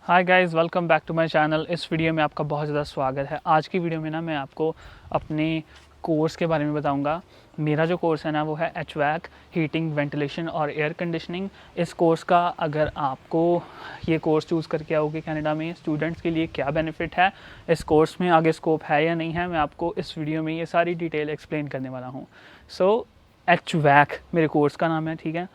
Hi guys, welcome back to my channel. इस video में आपका बहुत ज़्यादा स्वागत है। आज की वीडियो में ना मैं आपको अपने कोर्स के बारे में बताऊंगा। मेरा जो कोर्स है ना वो है HVAC हीटिंग, वेंटिलेशन और एयर कंडीशनिंग। इस कोर्स का अगर आपको ये कोर्स चूज़ करके आओगे कनाडा में, स्टूडेंट्स के लिए क्या बेनिफिट है, इस कोर्स में आगे स्कोप है या नहीं है, मैं आपको इस वीडियो में ये सारी डिटेल एक्सप्लेन करने वाला हूँ। सो HVAC मेरे कोर्स का नाम है, ठीक है।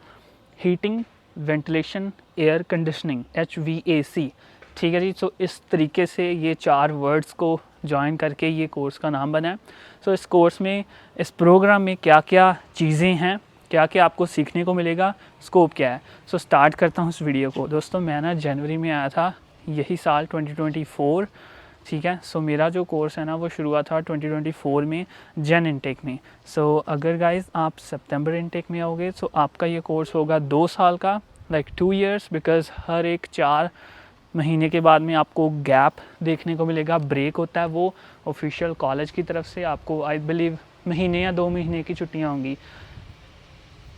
Heating, ventilation, air conditioning, HVAC, ठीक है जी। सो इस तरीके से ये 4 वर्ड्स को जॉइन करके ये कोर्स का नाम बना है। सो इस कोर्स में, इस प्रोग्राम में क्या क्या चीज़ें हैं, क्या क्या आपको सीखने को मिलेगा, स्कोप क्या है। सो स्टार्ट करता हूँ इस वीडियो को। दोस्तों मैं ना जनवरी में आया था, यही साल 2024, ठीक है। सो मेरा जो कोर्स है ना वो शुरू हुआ था 2024 में जन इनटेक में। सो अगर गाइस आप सितंबर इनटेक में आओगे तो आपका ये कोर्स होगा 2 साल का, लाइक 2 इयर्स, बिकॉज़ हर एक 4 महीने के बाद में आपको गैप देखने को मिलेगा, ब्रेक होता है। वो ऑफिशियल कॉलेज की तरफ से आपको आई बिलीव महीने या 2 महीने की छुट्टियाँ होंगी।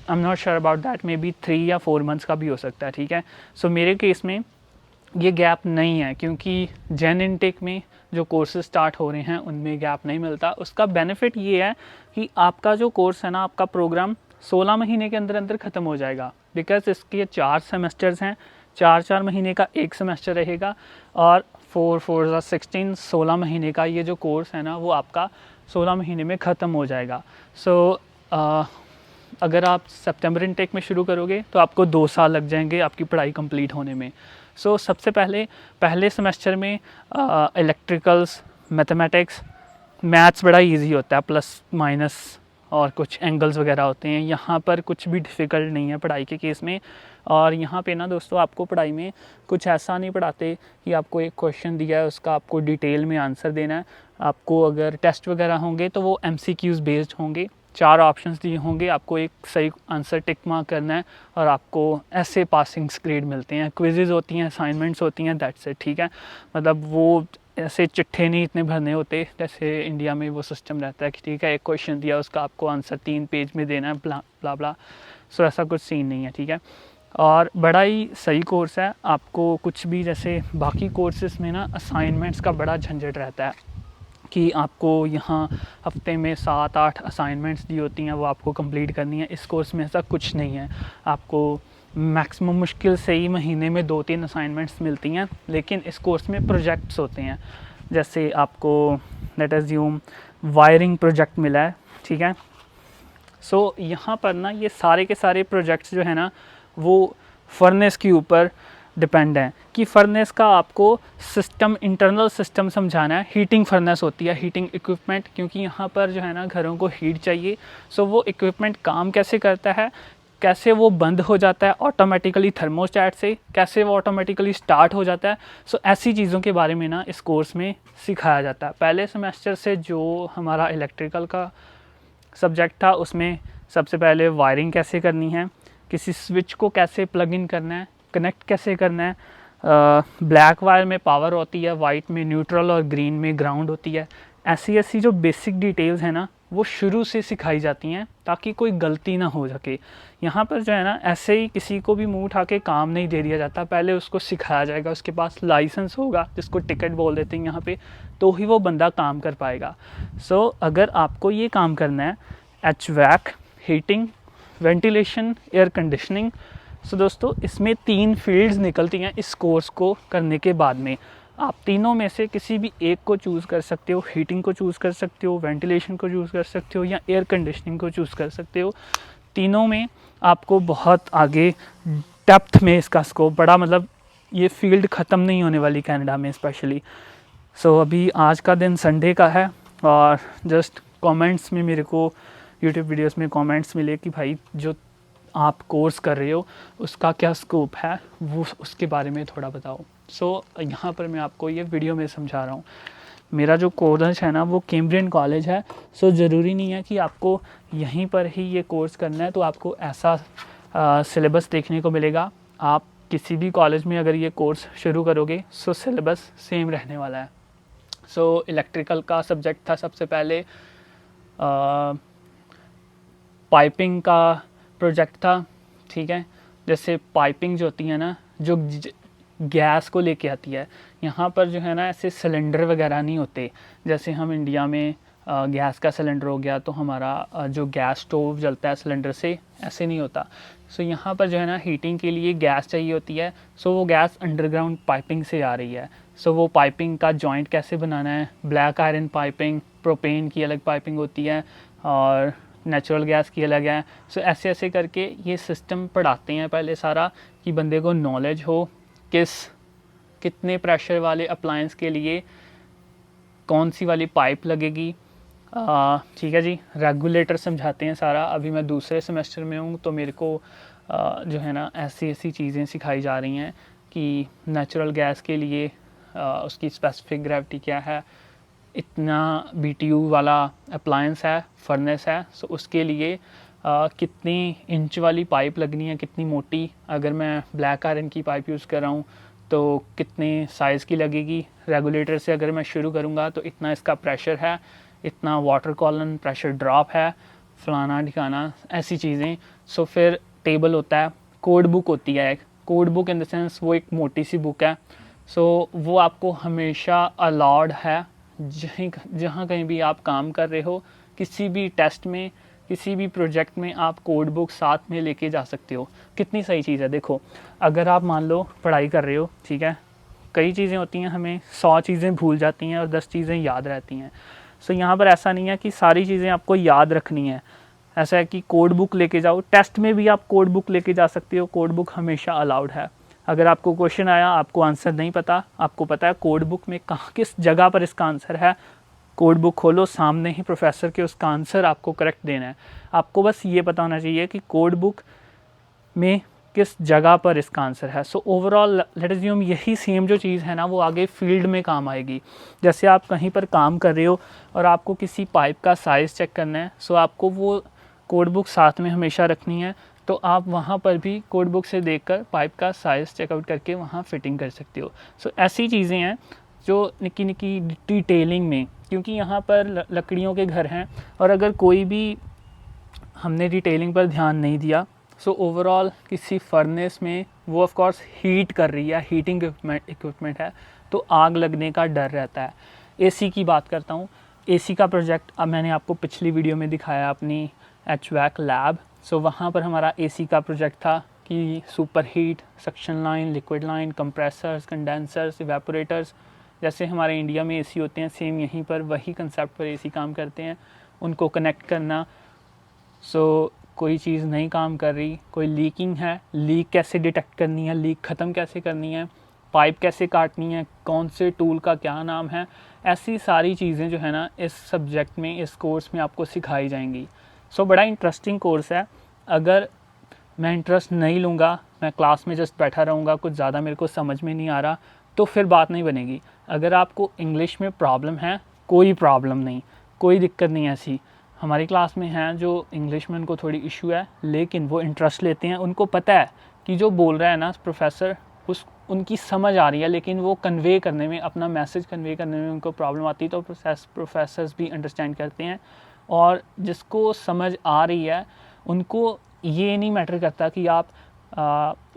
I am not sure about that, may be 3 या 4 मंथ्स का भी हो सकता है, ठीक है। सो मेरे केस में ये गैप नहीं है, क्योंकि जन इनटेक में जो कोर्सेज स्टार्ट हो रहे हैं उनमें गैप नहीं मिलता। उसका बेनिफिट ये है कि आपका जो कोर्स है ना, आपका प्रोग्राम 16 महीने के अंदर अंदर ख़त्म हो जाएगा, बिकॉज इसके 4 सेमेस्टर्स हैं। 4 महीने का एक सेमेस्टर रहेगा और 4 4 16 16 महीने का ये जो कोर्स है ना वो आपका 16 महीने में ख़त्म हो जाएगा। सो अगर आप सितंबर इनटेक में शुरू करोगे तो आपको 2 साल लग जाएंगे आपकी पढ़ाई कंप्लीट होने में। सो सबसे पहले सेमेस्टर में इलेक्ट्रिकल्स, मैथमेटिक्स, मैथ्स बड़ा इजी होता है, प्लस माइनस और कुछ एंगल्स वगैरह होते हैं। यहाँ पर कुछ भी डिफ़िकल्ट नहीं है पढ़ाई के केस में। और यहाँ पे ना दोस्तों, आपको पढ़ाई में कुछ ऐसा नहीं पढ़ाते कि आपको एक क्वेश्चन दिया है उसका आपको डिटेल में आंसर देना है। आपको अगर टेस्ट वगैरह होंगे तो वो MCQs बेस्ड होंगे। 4 ऑप्शंस दिए होंगे, आपको एक सही आंसर टिक मार्क करना है और आपको ऐसे पासिंग ग्रेड मिलते हैं। क्विजेज़ होती हैं, असाइनमेंट्स होती हैं, दैट्स इट, ठीक है। मतलब वो ऐसे चिट्ठे नहीं इतने भरने होते जैसे इंडिया में वो सिस्टम रहता है कि ठीक है एक क्वेश्चन दिया उसका आपको आंसर 3 पेज में देना है, ब्ला ब्ला ब्ला। सो ऐसा कुछ सीन नहीं है, ठीक है। और बड़ा ही सही कोर्स है। आपको कुछ भी, जैसे बाकी कोर्सेज़ में ना असाइनमेंट्स का बड़ा झंझट रहता है कि आपको यहाँ हफ्ते में 7-8 असाइनमेंट्स दी होती हैं, वो आपको कंप्लीट करनी है। इस कोर्स में ऐसा कुछ नहीं है। आपको मैक्सिमम मुश्किल से ही महीने में 2-3 असाइनमेंट्स मिलती हैं, लेकिन इस कोर्स में प्रोजेक्ट्स होते हैं। जैसे आपको लेट अज्यूम वायरिंग प्रोजेक्ट मिला है, ठीक है। सो यहाँ पर ना ये सारे के सारे प्रोजेक्ट्स जो है ना वो फर्नेस के ऊपर डिपेंड है कि फर्नेस का आपको सिस्टम, इंटरनल सिस्टम समझाना है। हीटिंग फर्नेस होती है, हीटिंग इक्विपमेंट, क्योंकि यहाँ पर जो है ना घरों को हीट चाहिए। सो वो इक्विपमेंट काम कैसे करता है, कैसे वो बंद हो जाता है ऑटोमेटिकली थर्मोस्टेट से, कैसे वो ऑटोमेटिकली स्टार्ट हो जाता है। सो ऐसी चीज़ों के बारे में ना इस कोर्स में सिखाया जाता है। पहले सेमेस्टर से जो हमारा इलेक्ट्रिकल का सब्जेक्ट था उसमें सबसे पहले वायरिंग कैसे करनी है, किसी स्विच को कैसे प्लग इन करना है, कनेक्ट कैसे करना है। ब्लैक वायर में पावर होती है, वाइट में न्यूट्रल और ग्रीन में ग्राउंड होती है। ऐसी जो बेसिक डिटेल्स हैं ना वो शुरू से सिखाई जाती हैं ताकि कोई गलती ना हो सके। यहाँ पर जो है ना ऐसे ही किसी को भी मुंह उठा के काम नहीं दे दिया जाता। पहले उसको सिखाया जाएगा, उसके पास लाइसेंस होगा जिसको टिकट बोल देते हैं यहाँ पे, तो ही वो बंदा काम कर पाएगा। सो अगर आपको ये काम करना है HVAC heating, ventilation, air conditioning, so दोस्तों इसमें 3 फील्ड्स निकलती हैं इस कोर्स को करने के बाद में। आप तीनों में से किसी भी एक को चूज़ कर सकते हो। हीटिंग को चूज़ कर सकते हो, वेंटिलेशन को चूज़ कर सकते हो या एयर कंडीशनिंग को चूज़ कर सकते हो। तीनों में आपको बहुत आगे डेप्थ में इसका स्कोप बड़ा, मतलब ये फील्ड ख़त्म नहीं होने वाली कनाडा में स्पेशली। सो अभी आज का दिन संडे का है और जस्ट कमेंट्स में मेरे को यूट्यूब वीडियोस में कमेंट्स मिले कि भाई जो आप कोर्स कर रहे हो उसका क्या स्कोप है, वो उसके बारे में थोड़ा बताओ। सो यहाँ पर मैं आपको ये वीडियो में समझा रहा हूँ। मेरा जो कॉलेज है ना वो कैम्ब्रियन कॉलेज है। सो ज़रूरी नहीं है कि आपको यहीं पर ही ये कोर्स करना है तो आपको ऐसा सिलेबस देखने को मिलेगा। आप किसी भी कॉलेज में अगर ये कोर्स शुरू करोगे सो सिलेबस सेम रहने वाला है। सो इलेक्ट्रिकल का सब्जेक्ट था सबसे पहले, पाइपिंग का प्रोजेक्ट था, ठीक है। जैसे पाइपिंग जो होती है ना, जो गैस को लेके आती है। यहाँ पर जो है ना ऐसे सिलेंडर वगैरह नहीं होते, जैसे हम इंडिया में गैस का सिलेंडर हो गया तो हमारा जो गैस स्टोव जलता है सिलेंडर से, ऐसे नहीं होता। सो यहाँ पर जो है ना हीटिंग के लिए गैस चाहिए होती है। सो वो गैस अंडरग्राउंड पाइपिंग से आ रही है। सो वो पाइपिंग का जॉइंट कैसे बनाना है, ब्लैक आयरन पाइपिंग, प्रोपेन की अलग पाइपिंग होती है और नेचुरल गैस की अलग है। सो ऐसे ऐसे करके ये सिस्टम पढ़ाते हैं पहले सारा, कि बंदे को नॉलेज हो कितने प्रेशर वाले अप्लायंस के लिए कौन सी वाली पाइप लगेगी। ठीक है जी, रेगुलेटर समझाते हैं सारा। अभी मैं दूसरे सेमेस्टर में हूँ तो मेरे को जो है ना ऐसी ऐसी चीज़ें सिखाई जा रही हैं कि नेचुरल गैस के लिए उसकी स्पेसिफिक ग्रेविटी क्या है, इतना BTU वाला अप्लायंस है, फर्नेस है, सो उसके लिए कितनी इंच वाली पाइप लगनी है, कितनी मोटी। अगर मैं ब्लैक आयरन की पाइप यूज़ कर रहा हूँ तो कितने साइज़ की लगेगी। रेगुलेटर से अगर मैं शुरू करूँगा तो इतना इसका प्रेशर है, इतना वाटर कॉलन प्रेशर ड्रॉप है, फलाना ठिकाना, ऐसी चीज़ें। सो फिर टेबल होता है, कोड बुक होती है एक, code book in the sense वो एक मोटी सी बुक है। सो वो आपको हमेशा अलाउड है, जहाँ कहीं भी आप काम कर रहे हो, किसी भी टेस्ट में, किसी भी प्रोजेक्ट में आप कोड बुक साथ में लेके जा सकते हो। कितनी सही चीज़ है। देखो, अगर आप मान लो पढ़ाई कर रहे हो, ठीक है, कई चीज़ें होती हैं, हमें 100 चीज़ें भूल जाती हैं और 10 चीज़ें याद रहती हैं। सो यहाँ पर ऐसा नहीं है कि सारी चीज़ें आपको याद रखनी है। ऐसा है कि कोड बुक लेके जाओ, टेस्ट में भी आप कोड बुक लेके जा सकते हो, कोड बुक हमेशा अलाउड है। अगर आपको क्वेश्चन आया, आपको आंसर नहीं पता, आपको पता है कोड बुक में कहाँ किस जगह पर इसका आंसर है, कोड बुक खोलो, सामने ही प्रोफेसर के उसका आंसर आपको करेक्ट देना है। आपको बस ये पता होना चाहिए कि कोड बुक में किस जगह पर इसका आंसर है। So overall let us assume यही सेम जो चीज़ है ना वो आगे फील्ड में काम आएगी। जैसे आप कहीं पर काम कर रहे हो और आपको किसी पाइप का साइज़ चेक करना है, सो आपको वो कोड बुक साथ में हमेशा रखनी है। तो आप वहाँ पर भी कोड बुक से देखकर पाइप का साइज़ चेकआउट करके वहाँ फिटिंग कर सकते हो। सो ऐसी चीज़ें हैं जो निक्की निक्की डिटेलिंग में, क्योंकि यहाँ पर लकड़ियों के घर हैं और अगर कोई भी हमने डिटेलिंग पर ध्यान नहीं दिया, सो ओवरऑल किसी फर्नेस में वो ऑफ कोर्स हीट कर रही है, हीटिंग इक्विपमेंट है, तो आग लगने का डर रहता है। एसी की बात करता हूँ, एसी का प्रोजेक्ट अब मैंने आपको पिछली वीडियो में दिखाया अपनी HVAC लैब। सो वहाँ पर हमारा एसी का प्रोजेक्ट था कि super heat, suction line, liquid line, compressors, condensers, evaporators, जैसे हमारे इंडिया में एसी होते हैं सेम यहीं पर वही कंसेप्ट पर एसी काम करते हैं, उनको कनेक्ट करना। सो कोई चीज़ नहीं काम कर रही, कोई लीकिंग है, लीक कैसे डिटेक्ट करनी है, लीक ख़त्म कैसे करनी है, पाइप कैसे काटनी है, कौन से टूल का क्या नाम है, ऐसी सारी चीज़ें जो है ना इस सब्जेक्ट में, इस कोर्स में आपको सिखाई जाएंगी। सो बड़ा इंटरेस्टिंग कोर्स है। अगर मैं इंटरेस्ट नहीं लूँगा, मैं क्लास में जस्ट बैठा रहूँगा, कुछ ज़्यादा मेरे को समझ में नहीं आ रहा, तो फिर बात नहीं बनेगी। अगर आपको इंग्लिश में प्रॉब्लम है, कोई प्रॉब्लम नहीं, कोई दिक्कत नहीं ऐसी। हमारी क्लास में हैं जो इंग्लिश में उनको थोड़ी इशू है, लेकिन वो इंटरेस्ट लेते हैं, उनको पता है कि जो बोल रहा है ना प्रोफेसर उनकी समझ आ रही है, लेकिन वो कन्वे करने में, अपना मैसेज कन्वे करने में उनको प्रॉब्लम आती है, तो प्रोफेसर्स भी अंडरस्टैंड करते हैं। और जिसको समझ आ रही है उनको ये नहीं मैटर करता कि आप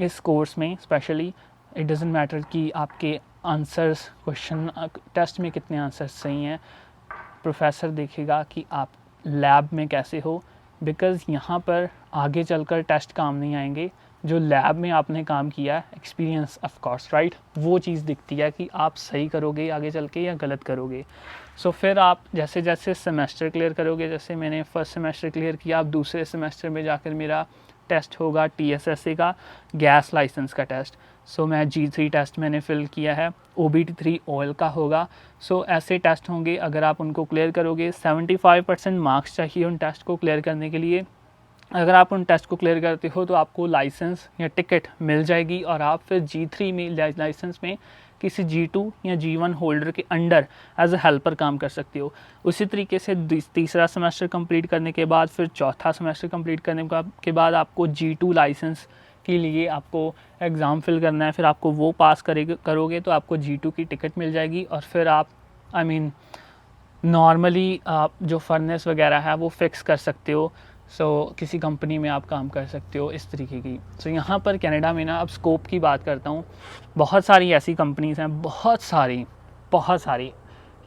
इस कोर्स में स्पेशली, इट डज़न्ट मैटर कि आपके आंसर्स क्वेश्चन टेस्ट में कितने आंसर्स सही हैं, प्रोफेसर देखेगा कि आप लैब में कैसे हो। बिकॉज़ यहाँ पर आगे चलकर टेस्ट काम नहीं आएंगे, जो लैब में आपने काम किया है, एक्सपीरियंस ऑफ कोर्स, राइट, वो चीज़ दिखती है कि आप सही करोगे आगे चल के या गलत करोगे। सो फिर आप जैसे जैसे सेमेस्टर क्लियर करोगे, जैसे मैंने फर्स्ट सेमेस्टर क्लियर किया, आप दूसरे सेमेस्टर में जाकर मेरा टेस्ट होगा TSSA का, गैस लाइसेंस का टेस्ट। सो मैं G3 टेस्ट मैंने फिल किया है, OBD3 ऑयल का होगा। सो ऐसे टेस्ट होंगे, अगर आप उनको क्लियर करोगे, 75% मार्क्स चाहिए उन टेस्ट को क्लियर करने के लिए। अगर आप उन टेस्ट को क्लियर करते हो तो आपको लाइसेंस या टिकट मिल जाएगी और आप फिर G3 में लाइसेंस में किसी G2 या G1 होल्डर के अंडर एज अ हेल्पर काम कर सकते हो। उसी तरीके से तीसरा सेमेस्टर कंप्लीट करने के बाद फिर चौथा सेमेस्टर कंप्लीट करने के बाद आपको G2 लाइसेंस के लिए आपको एग्ज़ाम फिल करना है, फिर आपको वो पास करोगे तो आपको G2 की टिकट मिल जाएगी और फिर आप नॉर्मली आप जो फर्नेस वगैरह है वो फिक्स कर सकते हो। किसी कंपनी में आप काम कर सकते हो इस तरीके की। यहाँ पर कनाडा में ना, अब स्कोप की बात करता हूँ, बहुत सारी ऐसी कंपनीज़ हैं, बहुत सारी।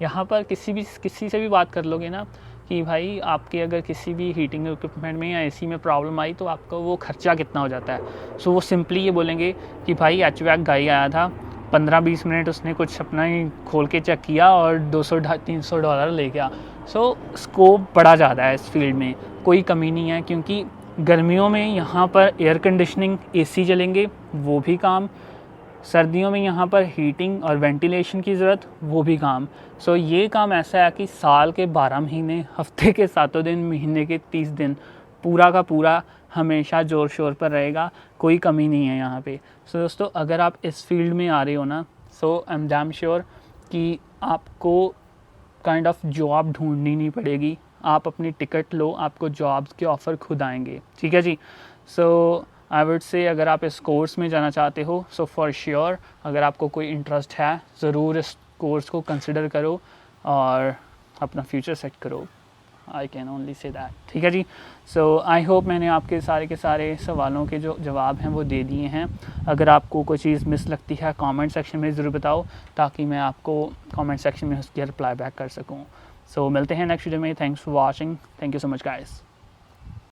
यहाँ पर किसी से भी बात कर लोगे ना कि भाई आपके अगर किसी भी हीटिंग इक्विपमेंट में या एसी में प्रॉब्लम आई तो आपका वो खर्चा कितना हो जाता है। वो सिंपली ये बोलेंगे कि भाई HVAC गाई आया था, 15-20 मिनट उसने कुछ अपना ही खोल के चेक किया और $200-300 ले गया। स्कोप बड़ा ज़्यादा है इस फील्ड में, कोई कमी नहीं है, क्योंकि गर्मियों में यहाँ पर एयर कंडीशनिंग AC चलेंगे, वो भी काम, सर्दियों में यहाँ पर हीटिंग और वेंटिलेशन की ज़रूरत, वो भी काम। ये काम ऐसा है कि साल के 12 महीने, हफ्ते के 7 दिन, महीने के 30 दिन, पूरा का पूरा हमेशा ज़ोर शोर पर रहेगा, कोई कमी नहीं है यहाँ पे। दोस्तों, अगर आप इस फील्ड में आ रहे हो ना, आई एम डैम श्योर कि आपको काइंड ऑफ जॉब ढूंढनी नहीं पड़ेगी। आप अपनी टिकट लो, आपको जॉब्स के ऑफ़र खुद आएंगे, ठीक है जी। आई वुड से अगर आप इस कोर्स में जाना चाहते हो, फॉर श्योर अगर आपको कोई इंटरेस्ट है, ज़रूर इस कोर्स को कंसिडर करो और अपना फ्यूचर सेट करो। I can only say that, ठीक है जी। आई होप मैंने आपके सारे के सारे सवालों के जो जवाब हैं वो दे दिए हैं। अगर आपको कोई चीज़ मिस लगती है कमेंट सेक्शन में ज़रूर बताओ, ताकि मैं आपको कमेंट सेक्शन में उसकी रिप्लाई बैक कर सकूँ। मिलते हैं नेक्स्ट वीडियो में। Thanks for watching. Thank you so much guys.